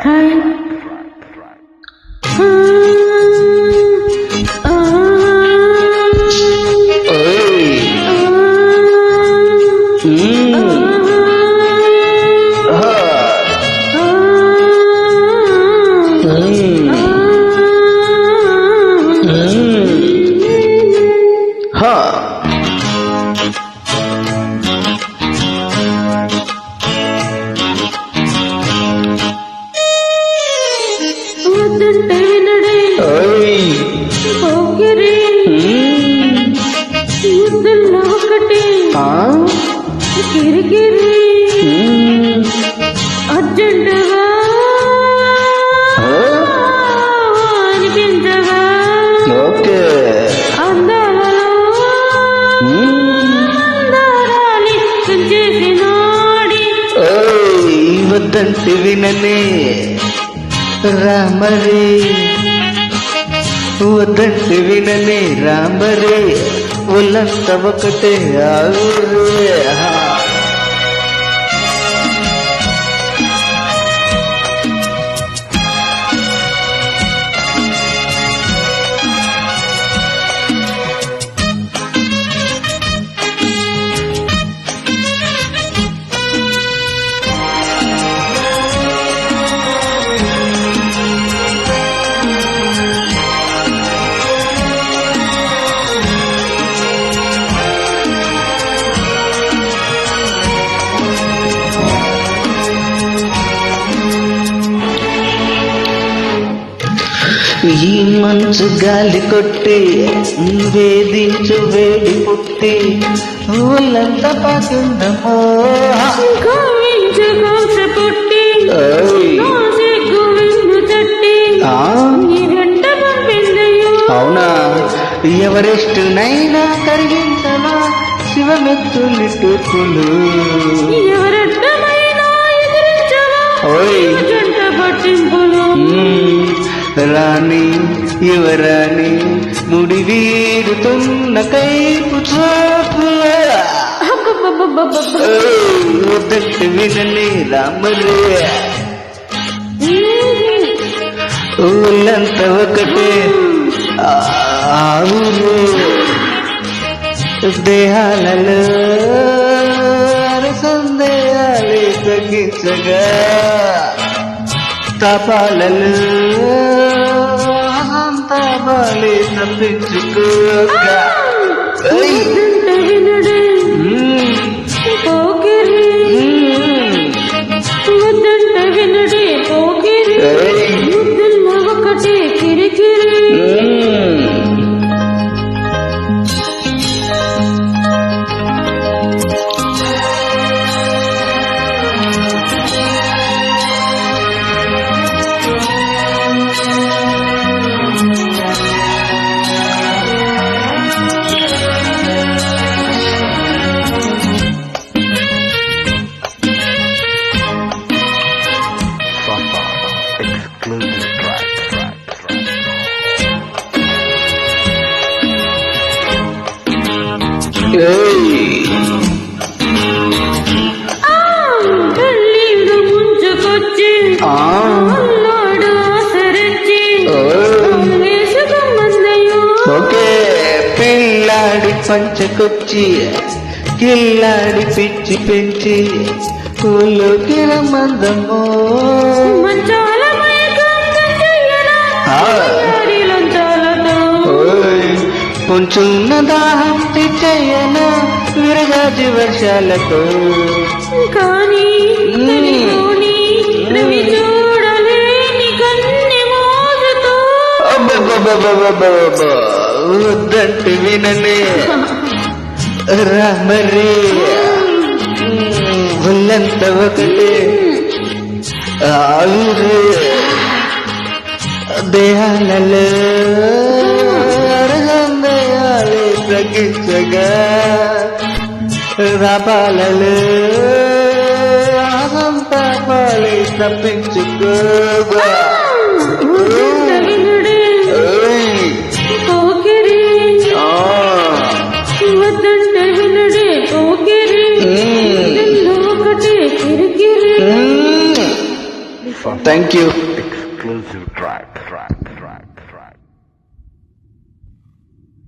Hi. Hi. అర్జెంటుగా అనిపించగా అందాలలో అందారాలి చేసినాడి వద్దంటే విననే రామరే, వద్దంటే విననే రామరే, ఒళ్ళంతా ఒకటే ఆగురే. ఈ మంచు గాలి కొట్టి వేధించు వేడి పుట్టి ఊళ్ళంతా పాకుందమో పుట్టి అవునా, ఎవరెస్ట్ నైనా కరిగించమా శివమెత్తులిట్టుకులు రాణి యువరాణి ముడి వీడుతున్న కైపు చూపుల వద్దంటే వినలే రామరే, ఊళ్ళంతా ఒకటే ఆవురు దేహాలలో సందేహాలే తగ్గించగా తపాలలో తాపాలే తప్పించుకోగా ఒకటి కిరికిరి ముంచుకొచ్చి ఓకే పిల్లాడి పంచకొచ్చి కిల్లాడి పిచ్చి పెంచి కూలోకి రమ్మందమ్మో కొంచున్న దాహం తెచ్చయ్యనా విరగాజి వర్షాలతో కానీ రవి చూడలేని కన్నె మోజుతో వద్దంటే వినలే రామరే, ఒళ్ళంతా ఒకటే ఆవురే దేహాలలో సందేహాలే తగ్గించగా రాపాలలో సంతాపాలే తప్పించుకోగా ఒకటి కిరికిరి థ్యాంక్ యూ exclusive track.